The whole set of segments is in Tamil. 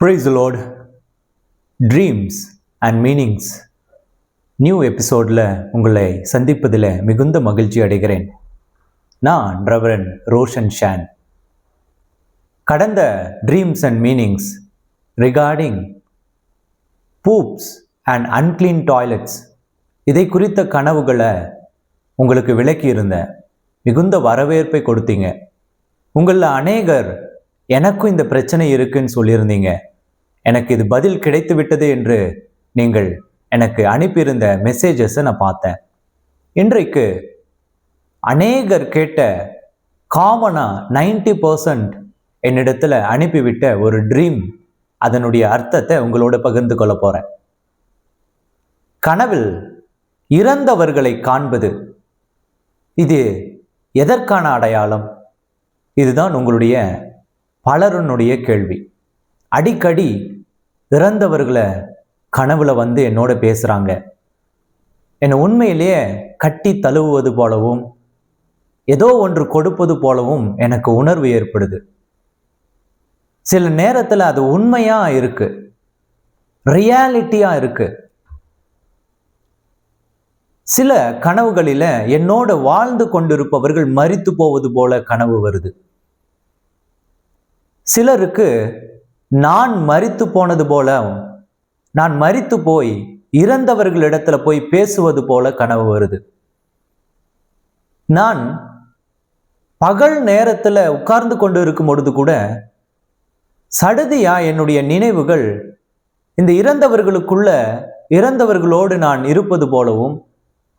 Praise the Lord. Dreams and meanings. New எபிசோடில் உங்களை சந்திப்பதில் மிகுந்த மகிழ்ச்சி அடைகிறேன். நான் ரெவரண்ட் ரோஷன் ஷான். கடந்த dreams and meanings regarding boobs and unclean toilets இதை குறித்த கனவுகளை உங்களுக்கு விளக்கியிருந்தேன். மிகுந்த வரவேற்பை கொடுத்தீங்க. உங்களில் அநேகர் எனக்கும் இந்த பிரச்சனை இருக்குன்னு சொல்லியிருந்தீங்க. எனக்கு இது பதில் கிடைத்து விட்டது என்று நீங்கள் எனக்கு அனுப்பியிருந்த மெசேஜஸை நான் பார்த்தேன். இன்றைக்கு அநேகர் கேட்ட காமனாக 90% என்னிடத்தில் அனுப்பிவிட்ட ஒரு ட்ரீம், அதனுடைய அர்த்தத்தை உங்களோட பகிர்ந்து கொள்ள போகிறேன். கனவில் இறந்தவர்களை காண்பது, இது எதற்கான அடையாளம்? இதுதான் உங்களுடைய பலருடைய கேள்வி. அடிக்கடி இறந்தவர்களை கனவுல வந்து என்னோட பேசுகிறாங்க. என்னை உண்மையிலேயே கட்டி தழுவுவது போலவும் ஏதோ ஒன்று கொடுப்பது போலவும் எனக்கு உணர்வு ஏற்படுது. சில நேரத்தில் அது உண்மையாக இருக்கு, ரியாலிட்டியாக இருக்கு. சில கனவுகளில் என்னோட வாழ்ந்து கொண்டிருப்பவர்கள் மரித்து போவது போல கனவு வருது. சிலருக்கு நான் மரித்து போனது போல, நான் மரித்து போய் இறந்தவர்களிடத்துல போய் பேசுவது போல கனவு வருது. நான் பகல் நேரத்துல உட்கார்ந்து கொண்டு இருக்கும் பொழுது கூட சடுதியா என்னுடைய நினைவுகள் இந்த இறந்தவர்களோடு நான் இருப்பது போலவும்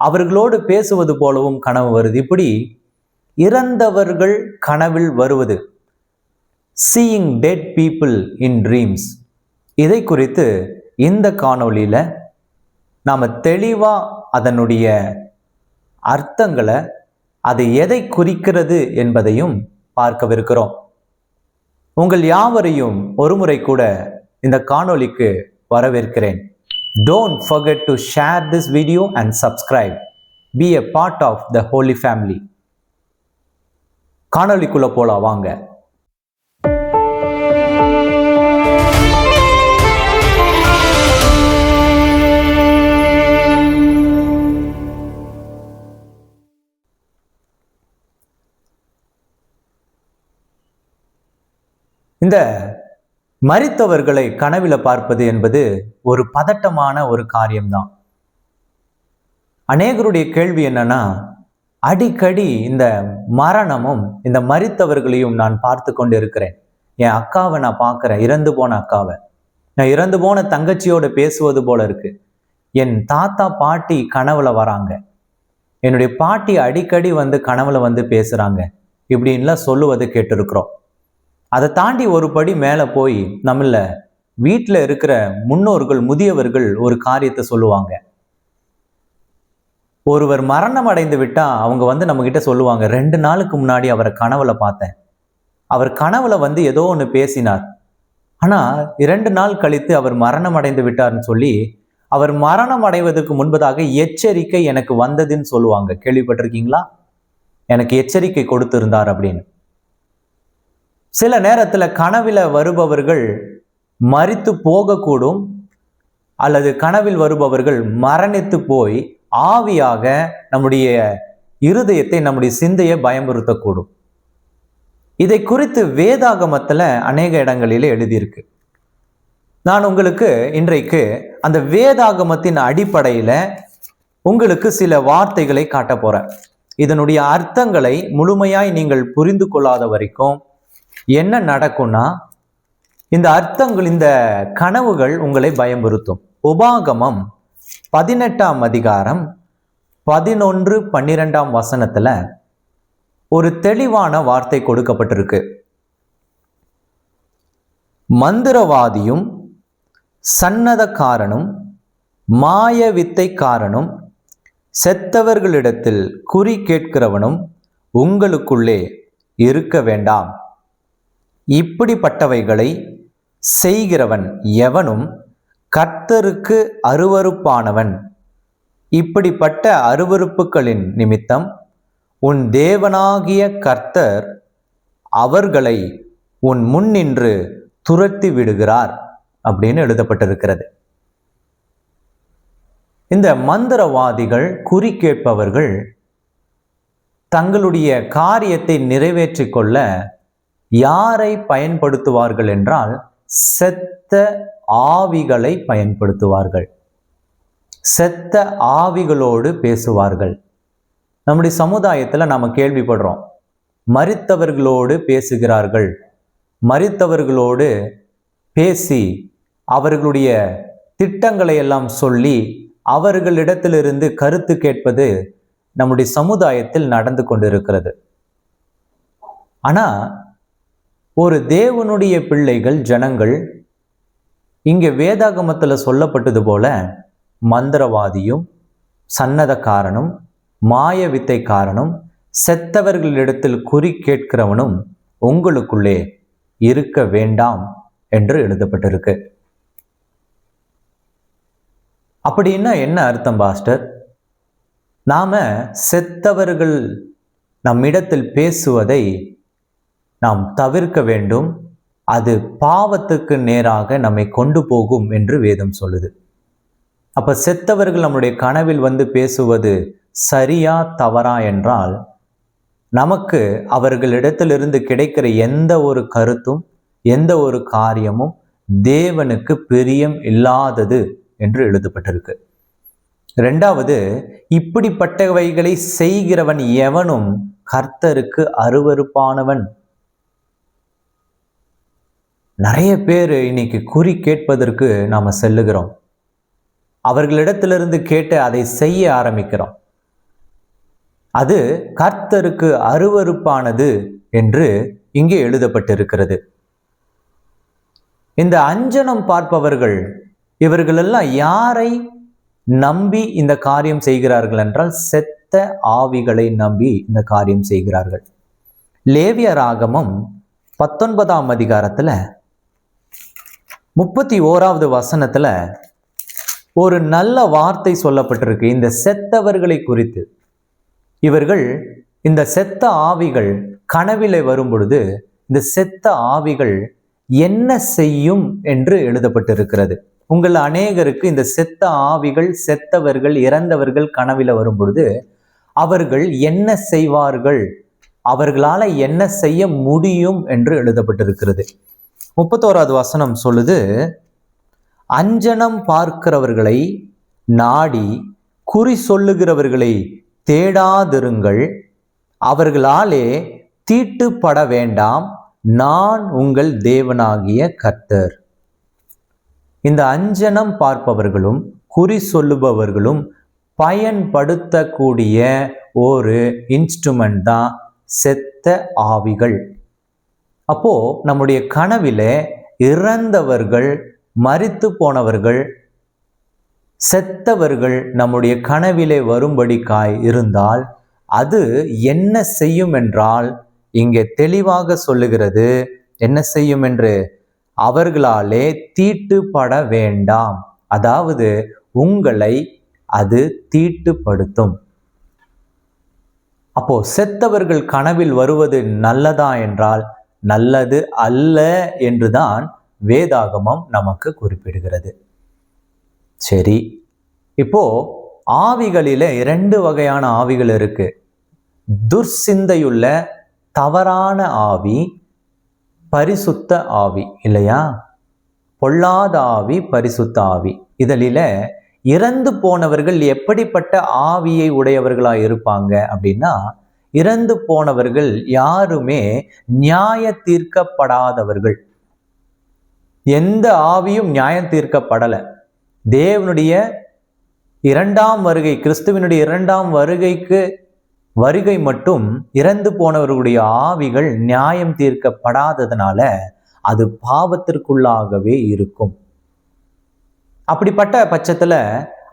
அவர்களோடு பேசுவது போலவும் கனவு வருது. இப்படி இறந்தவர்கள் கனவில் வருவது, seeing dead people in dreams, இதை குறித்து இந்த காணொளியில் நாம் தெளிவாக அதனுடைய அர்த்தங்களை, அது எதை குறிக்கிறது என்பதையும் பார்க்கவிருக்கிறோம். உங்கள் யாவரையும் ஒருமுறை கூட இந்த காணொளிக்கு வரவேற்கிறேன். Don't forget to share this video and subscribe. Be a part of the Holy Family. காணொளிக்குள்ள போலாம் வாங்க. இந்த மரித்தவர்களை கனவில பார்ப்பது என்பது ஒரு பதட்டமான ஒரு காரியம்தான். அநேகருடைய கேள்வி என்னன்னா, அடிக்கடி இந்த மரணமும் இந்த மரித்தவர்களையும் நான் பார்த்து கொண்டு இருக்கிறேன். என் அக்காவை நான் பார்க்கிறேன், இறந்து போன அக்காவை. நான் இறந்து போன தங்கச்சியோட பேசுவது போல இருக்கு. என் தாத்தா பாட்டி கனவுல வராங்க. என்னுடைய பாட்டி அடிக்கடி வந்து கனவுல வந்து பேசுறாங்க. இப்படின்லாம் சொல்லுவது கேட்டிருக்கிறோம். அதை தாண்டி ஒரு படி மேலே போய் நம்மள வீட்டில் இருக்கிற முன்னோர்கள், முதியவர்கள் ஒரு காரியத்தை சொல்லுவாங்க. ஒருவர் மரணம் அடைந்து விட்டா அவங்க வந்து நம்ம கிட்ட சொல்லுவாங்க, 2 நாளுக்கு முன்னாடி அவரை கனவுல பார்த்தேன், அவர் கனவுல வந்து ஏதோ ஒன்று பேசினார், ஆனால் 2 நாள் கழித்து அவர் மரணம் அடைந்து விட்டார்னு சொல்லி, அவர் மரணம் அடைவதற்கு முன்பதாக எச்சரிக்கை எனக்கு வந்ததுன்னு சொல்லுவாங்க. கேள்விப்பட்டிருக்கீங்களா? எனக்கு எச்சரிக்கை கொடுத்திருந்தார் அப்படின்னு. சில நேரத்தில் கனவில் வருபவர்கள் மரித்து போகக்கூடும், அல்லது கனவில் வருபவர்கள் மரணித்து போய் ஆவியாக நம்முடைய இருதயத்தை, நம்முடைய சிந்தையை பயமுறுத்தக்கூடும். இதை குறித்து வேதாகமத்தில் அநேக இடங்களிலே எழுதியிருக்கு. நான் உங்களுக்கு இன்றைக்கு அந்த வேதாகமத்தின் அடிப்படையில் உங்களுக்கு சில வார்த்தைகளை காட்ட போறேன். இதனுடைய அர்த்தங்களை முழுமையாய் நீங்கள் புரிந்து கொள்ளாத வரைக்கும் என்ன நடக்கும்னா, இந்த அர்த்தங்கள், இந்த கனவுகள் உங்களை பயமுறுத்தும். உபாகமம் 18ஆம் அதிகாரம் 11-12 வசனத்துல ஒரு தெளிவான வார்த்தை கொடுக்கப்பட்டிருக்கு. மந்திரவாதியும் சன்னதக்காரனும் மாய வித்தைக்காரனும் செத்தவர்களிடத்தில் குறி கேட்கிறவனும் உங்களுக்குள்ளே இருக்க வேண்டாம். இப்படிப்பட்டவைகளை செய்கிறவன் எவனும் கர்த்தருக்கு அருவருப்பானவன். இப்படிப்பட்ட அருவருப்புகளின் நிமித்தம் உன் தேவனாகிய கர்த்தர் அவர்களை உன் முன்னின்று துரத்தி விடுகிறார். அப்படின்னு எழுதப்பட்டிருக்கிறது. இந்த மந்திரவாதிகள், குறி கேட்பவர்கள் தங்களுடைய காரியத்தை நிறைவேற்றிக் கொள்ள யாரை பயன்படுத்துவார்கள் என்றால் செத்த ஆவிகளை பயன்படுத்துவார்கள். செத்த ஆவிகளோடு பேசுவார்கள். நம்முடைய சமுதாயத்தில் நாம கேள்விப்படுறோம், மரித்தவர்களோடு பேசுகிறார்கள். மரித்தவர்களோடு பேசி அவர்களுடைய திட்டங்களை எல்லாம் சொல்லி அவர்களிடத்திலிருந்து கருத்து கேட்பது நம்முடைய சமுதாயத்தில் நடந்து கொண்டிருக்கிறது. ஆனா ஒரு தேவனுடைய பிள்ளைகள், ஜனங்கள், இங்கே வேதாகமத்துல சொல்லப்பட்டது போல மந்திரவாதியும், சன்னதக்காரனும், மாய வித்தைக்காரனும், செத்தவர்களிடத்தில் குறி கேட்கிறவனும் உங்களுக்குள்ளே இருக்க வேண்டாம் என்று எழுதப்பட்டிருக்கு. அப்படின்னா என்ன அர்த்தம் பாஸ்டர்? நாம செத்தவர்கள் நம்மிடத்தில் பேசுவதை நாம் தவிர்க்க வேண்டும். அது பாவத்துக்கு நேராக நம்மை கொண்டு போகும் என்று வேதம் சொல்லுது. அப்ப செத்தவர்கள் நம்முடைய கனவில் வந்து பேசுவது சரியா தவறா என்றால், நமக்கு அவர்களிடத்திலிருந்து கிடைக்கிற எந்த ஒரு கருத்தும், எந்த ஒரு காரியமும் தேவனுக்கு பிரியம் இல்லாதது என்று எழுதப்பட்டிருக்கு. இரண்டாவது, இப்படிப்பட்டவைகளை செய்கிறவன் எவனும் கர்த்தருக்கு அருவருப்பானவன். நிறைய பேர் இன்னைக்கு குறி கேட்பதற்கு நாம செல்லுகிறோம். அவர்களிடத்திலிருந்து கேட்டு அதை செய்ய ஆரம்பிக்கிறோம். அது கர்த்தருக்கு அருவருப்பானது என்று இங்கே எழுதப்பட்டிருக்கிறது. இந்த அஞ்சனம் பார்ப்பவர்கள், இவர்களெல்லாம் யாரை நம்பி இந்த காரியம் செய்கிறார்கள் என்றால் செத்த ஆவிகளை நம்பி இந்த காரியம் செய்கிறார்கள். லேவியராகமம் 19ஆம் அதிகாரத்துல 31வது வசனத்துல ஒரு நல்ல வார்த்தை சொல்லப்பட்டிருக்கு இந்த செத்தவர்களை குறித்து. இவர்கள், இந்த செத்த ஆவிகள் கனவிலே வரும் பொழுது இந்த செத்த ஆவிகள் என்ன செய்யும் என்று எழுதப்பட்டிருக்கிறது. உங்கள் அநேகருக்கு இந்த செத்த ஆவிகள், செத்தவர்கள், இறந்தவர்கள் கனவில வரும் பொழுது அவர்கள் என்ன செய்வார்கள், அவர்களால என்ன செய்ய முடியும் என்று எழுதப்பட்டிருக்கிறது. 31வது வசனம் சொல்லுது, அஞ்சனம் பார்க்கிறவர்களை நாடி குறி சொல்லுகிறவர்களை தேடாதிருங்கள், அவர்களாலே தீட்டுப்பட வேண்டாம், நான் உங்கள் தேவனாகிய கர்த்தர். இந்த அஞ்சனம் பார்ப்பவர்களும் குறி சொல்லுபவர்களும் பயன்படுத்தக்கூடிய ஒரு இன்ஸ்ட்ருமெண்ட் தான் செத்த ஆவிகள். அப்போ நம்முடைய கனவில இறந்தவர்கள், மரித்து போனவர்கள், செத்தவர்கள் நம்முடைய கனவிலே வரும்படிக்காய் இருந்தால் அது என்ன செய்யும் என்றால், இங்கே தெளிவாக சொல்லுகிறது என்ன செய்யும் என்று, அவர்களாலே தீட்டுப்பட வேண்டாம். அதாவது உங்களை அது தீட்டுப்படுத்தும். அப்போ செத்தவர்கள் கனவில் வருவது நல்லதா என்றால் நல்லது அல்ல என்றுதான் வேதாகமம் நமக்கு குறிப்பிடுகிறது. சரி, இப்போ ஆவிகளில 2 வகையான ஆவிகள் இருக்கு. துர்சிந்தையுள்ள தவறான ஆவி, பரிசுத்த ஆவி, இல்லையா? பொல்லாத ஆவி, பரிசுத்த ஆவி. இதில இறந்து போனவர்கள் எப்படிப்பட்ட ஆவியை உடையவர்களா இருப்பாங்க அப்படின்னா, இறந்து போனவர்கள் யாருமே நியாய தீர்க்கப்படாதவர்கள். எந்த ஆவியும் நியாயம் தீர்க்கப்படலை. தேவனுடைய 2ஆம் வருகை, கிறிஸ்துவினுடைய 2ஆம் வருகை மட்டும் இறந்து போனவர்களுடைய ஆவிகள் நியாயம் தீர்க்கப்படாததுனால அது பாவத்திற்குள்ளாகவே இருக்கும். அப்படிப்பட்ட பட்சத்துல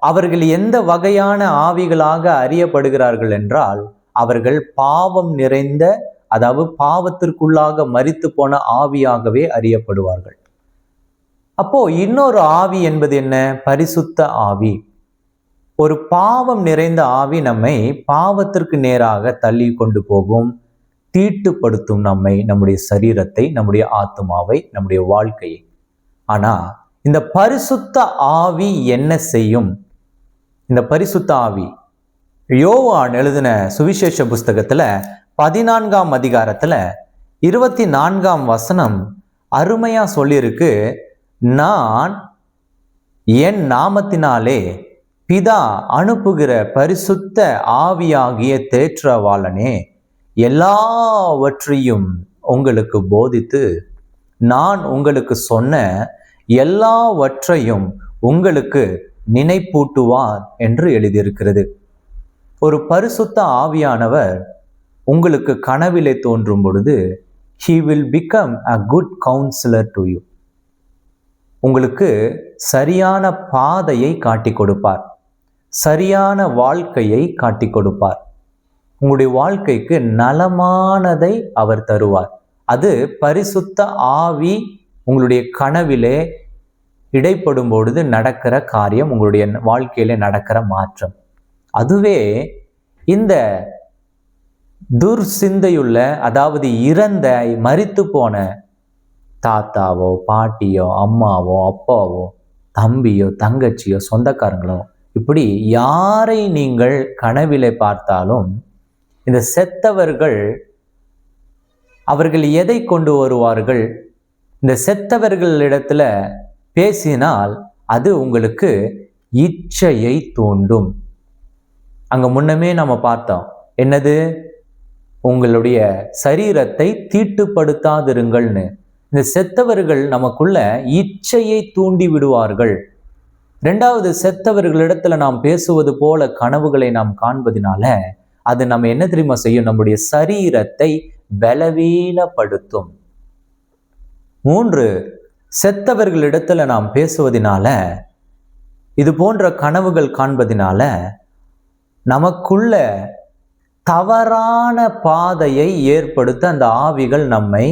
அவர்கள் எந்த வகையான ஆவிகளாக அறியப்படுகிறார்கள் என்றால், அவர்கள் பாவம் நிறைந்த, அதாவது பாவத்திற்குள்ளாக மரித்து போன ஆவியாகவே அறியப்படுவார்கள். அப்போ இன்னொரு ஆவி என்பது என்ன? பரிசுத்த ஆவி. ஒரு பாவம் நிறைந்த ஆவி நம்மை பாவத்திற்கு நேராக தள்ளி கொண்டு போகும், தீட்டுப்படுத்தும் நம்மை, நம்முடைய சரீரத்தை, நம்முடைய ஆத்மாவை, நம்முடைய வாழ்க்கையை. ஆனா இந்த பரிசுத்த ஆவி என்ன செய்யும்? இந்த பரிசுத்த ஆவி யோவான் எழுதின சுவிசேஷ புஸ்தகத்துல 14ஆம் அதிகாரத்துல 24ஆம் வசனம் அருமையா சொல்லியிருக்கு. நான் என் நாமத்தினாலே பிதா அனுப்புகிற பரிசுத்த ஆவியாகிய தேற்றவாளனே எல்லாவற்றையும் உங்களுக்கு போதித்து நான் உங்களுக்கு சொன்ன எல்லாவற்றையும் உங்களுக்கு நினைப்பூட்டுவார் என்று எழுதியிருக்கிறது. ஒரு பரிசுத்த ஆவியானவர் உங்களுக்கு கனவிலே தோன்றும் பொழுது he will become a good counselor to you. உங்களுக்கு சரியான பாதையை காட்டி கொடுப்பார், சரியான வாழ்க்கையை காட்டி கொடுப்பார், உங்களுடைய வாழ்க்கைக்கு நலமானதை அவர் தருவார். அது பரிசுத்த ஆவி உங்களுடைய கனவிலே இடைப்படும் பொழுது நடக்கிற காரியம், உங்களுடைய வாழ்க்கையிலே நடக்கிற மாற்றம். அதுவே இந்த துர்சிந்தையுள்ள, அதாவது இறந்த மரித்து போன தாத்தாவோ பாட்டியோ அம்மாவோ அப்பாவோ தம்பியோ தங்கச்சியோ சொந்தக்காரங்களோ இப்படி யாரை நீங்கள் கனவிலே பார்த்தாலும் இந்த செத்தவர்கள் அவர்கள் எதை கொண்டு வருவார்கள்? இந்த செத்தவர்களிடத்துல பேசினால் அது உங்களுக்கு இச்சையை தூண்டும். அங்க முன்னமே நம்ம பார்த்தோம், என்னது? உங்களுடைய சரீரத்தை தீட்டுப்படுத்தாதிருங்கள்னு. இந்த செத்தவர்கள் நமக்குள்ள இச்சையை தூண்டி விடுவார்கள். இரண்டாவது, செத்தவர்களிடத்துல நாம் பேசுவது போல கனவுகளை நாம் காண்பதினால அது நம்ம என்ன தெரியுமா செய்யும்? நம்முடைய சரீரத்தை பலவீனப்படுத்தும். 3, செத்தவர்களிடத்துல நாம் பேசுவதனால, இது போன்ற கனவுகள் காண்பதினால நமக்குள்ள தவறான பாதையை ஏற்படுத்த அந்த ஆவிகள் நம்மை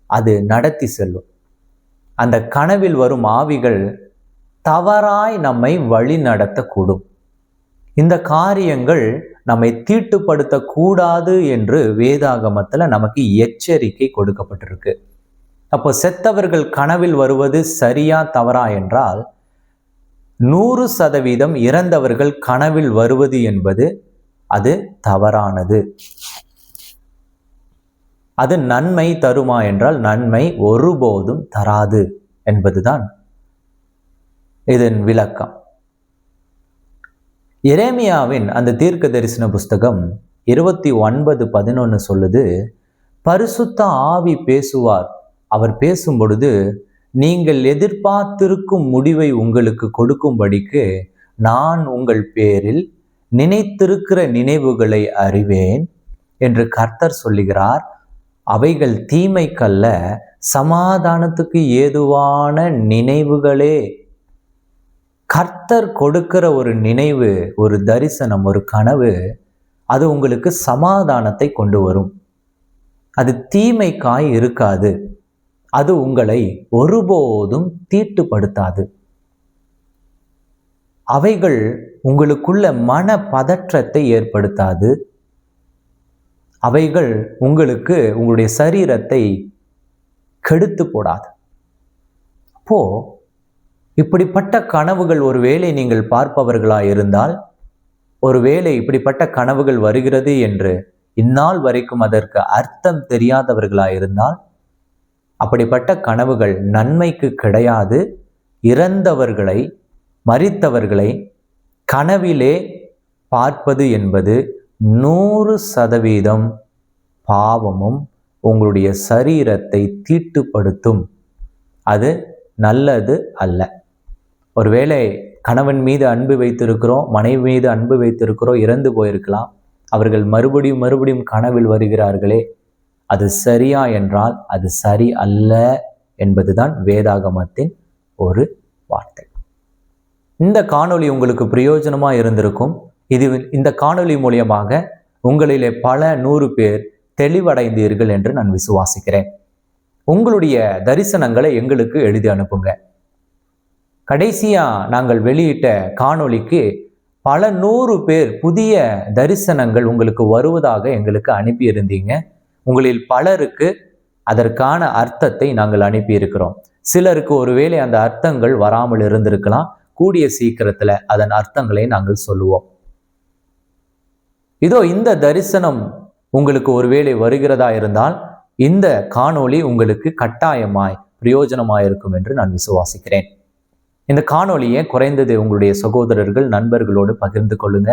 அது நடத்தி செல்லும். அந்த கனவில் வரும் ஆவிகள் தவறாய் நம்மை வழி நடத்தக்கூடும். இந்த காரியங்கள் நம்மை தீட்டுப்படுத்தக்கூடாது என்று வேதாகமத்துல நமக்கு எச்சரிக்கை கொடுக்கப்பட்டிருக்கு. அப்போ செத்தவர்கள் கனவில் வருவது சரியா தவறா என்றால் 100% இறந்தவர்கள் கனவில் வருவது என்பது அது தவறானது. அது நன்மை தருமா என்றால் நன்மை ஒருபோதும் தராது என்பதுதான் இதன் விளக்கம். எரேமியாவின் அந்த தீர்க்க தரிசன புஸ்தகம் 29:11 சொல்லுது, பரிசுத்த ஆவி பேசுவார். அவர் பேசும் பொழுது நீங்கள் எதிர்பார்த்திருக்கும் முடிவை உங்களுக்கு கொடுக்கும்படிக்கு நான் உங்கள் பேரில் நினைத்திருக்கிற நினைவுகளை அறிவேன் என்று கர்த்தர் சொல்லுகிறார். அவைகள் தீமைக்கல்ல, சமாதானத்துக்கு ஏதுவான நினைவுகளே. கர்த்தர் கொடுக்கிற ஒரு நினைவு, ஒரு தரிசனம், ஒரு கனவு, அது உங்களுக்கு சமாதானத்தை கொண்டு வரும். அது தீமைக்காய் இருக்காது. அது உங்களை ஒருபோதும் தீட்டுப்படுத்தாது. அவைகள் உங்களுக்குள்ள மன பதற்றத்தை ஏற்படுத்தாது. அவைகள் உங்களுக்கு உங்களுடைய சரீரத்தை கெடுத்து போடாது. அப்போ இப்படிப்பட்ட கனவுகள் ஒருவேளை நீங்கள் பார்ப்பவர்களாய் இருந்தால், ஒருவேளை இப்படிப்பட்ட கனவுகள் வருகிறது என்று இந்நாள் வரைக்கும் அதற்கு அர்த்தம் தெரியாதவர்களாய் இருந்தால், அப்படிப்பட்ட கனவுகள் நன்மைக்கு கிடையாது. இறந்தவர்களை, மரித்தவர்களை கனவிலே பார்ப்பது என்பது 100% பாவமும் உங்களுடைய சரீரத்தை தீட்டுப்படுத்தும். அது நல்லது அல்ல. ஒருவேளை கணவன் மீது அன்பு வைத்திருக்கிறோம், மனைவி மீது அன்பு வைத்திருக்கிறோம், இறந்து போயிருக்கலாம். அவர்கள் மறுபடியும் கனவில் வருகிறார்களே, அது சரியா என்றால் அது சரி அல்ல என்பதுதான் வேதாகமத்தின் ஒரு வார்த்தை. இந்த காணொளி உங்களுக்கு பிரயோஜனமா இருந்திருக்கும். இந்த காணொளி மூலியமாக உங்களிலே பல 100 பேர் தெளிவடைந்தீர்கள் என்று நான் விசுவாசிக்கிறேன். உங்களுடைய தரிசனங்களை எங்களுக்கு எழுதி அனுப்புங்க. கடைசியா நாங்கள் வெளியிட்ட காணொளிக்கு பல 100 பேர் புதிய தரிசனங்கள் உங்களுக்கு வருவதாக எங்களுக்கு அனுப்பியிருந்தீங்க. உங்களில் பலருக்கு அதற்கான அர்த்தத்தை நாங்கள் அனுப்பியிருக்கிறோம். சிலருக்கு ஒருவேளை அந்த அர்த்தங்கள் வராமல் இருந்திருக்கலாம். கூடிய சீக்கிரத்துல அதன் அர்த்தங்களை நாங்கள் சொல்லுவோம். இதோ இந்த தரிசனம் உங்களுக்கு ஒருவேளை வருகிறதா இருந்தால் இந்த காணொளி உங்களுக்கு கட்டாயமாய் பிரயோஜனமாயிருக்கும் என்று நான் விசுவாசிக்கிறேன். இந்த காணொளியை குறைந்தது உங்களுடைய சகோதரர்கள், நண்பர்களோடு பகிர்ந்து கொள்ளுங்க.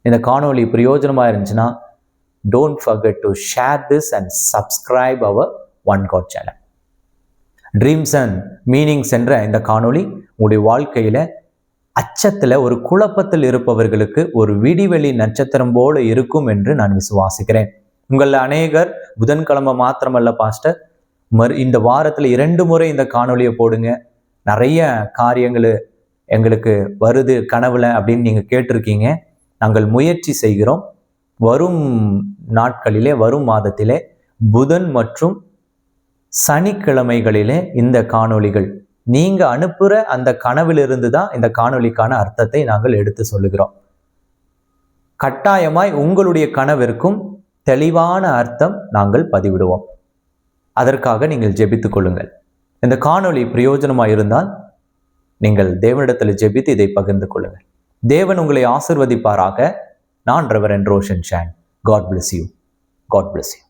இந்த காணொளி பிரயோஜனமா இருந்துச்சுன்னா don't forget to share this and subscribe our one god channel. Dreams and meanings என்ற இந்த காணொளி உங்களுடைய வாழ்க்கையில அச்சத்துல, ஒரு குழப்பத்தில் இருப்பவர்களுக்கு ஒரு விடிவெளி நட்சத்திரம் போல இருக்கும் என்று நான் விசுவாசிக்கிறேன். உங்கள் அநேகர் புதன்கிழமை மாத்திரமல்ல பாஸ்டர், இந்த வாரத்துல 2 முறை இந்த காணொளியை போடுங்க, நிறைய காரியங்கள் எங்களுக்கு வருது கனவுல அப்படின்னு நீங்க கேட்டிருக்கீங்க. நாங்கள் முயற்சி செய்கிறோம். வரும் நாட்களிலே, வரும் மாதத்திலே புதன் மற்றும் சனிக்கிழமைகளிலே இந்த காணொளிகள் நீங்க அனுப்புற அந்த கனவிலிருந்து தான் இந்த காணொளிக்கான அர்த்தத்தை நாங்கள் எடுத்து சொல்லுகிறோம். கட்டாயமாய் உங்களுடைய கனவிற்கும் தெளிவான அர்த்தம் நாங்கள் பதிவிடுவோம். அதற்காக நீங்கள் ஜெபித்துக் கொள்ளுங்கள். இந்த காணொளி பிரயோஜனமாக இருந்தால் நீங்கள் தேவனிடத்தில் ஜெபித்து இதை பகிர்ந்து கொள்ளுங்கள். தேவன் உங்களை ஆசிர்வதிப்பாராக. நான் reverend Roshan Shan. God bless you. God bless you.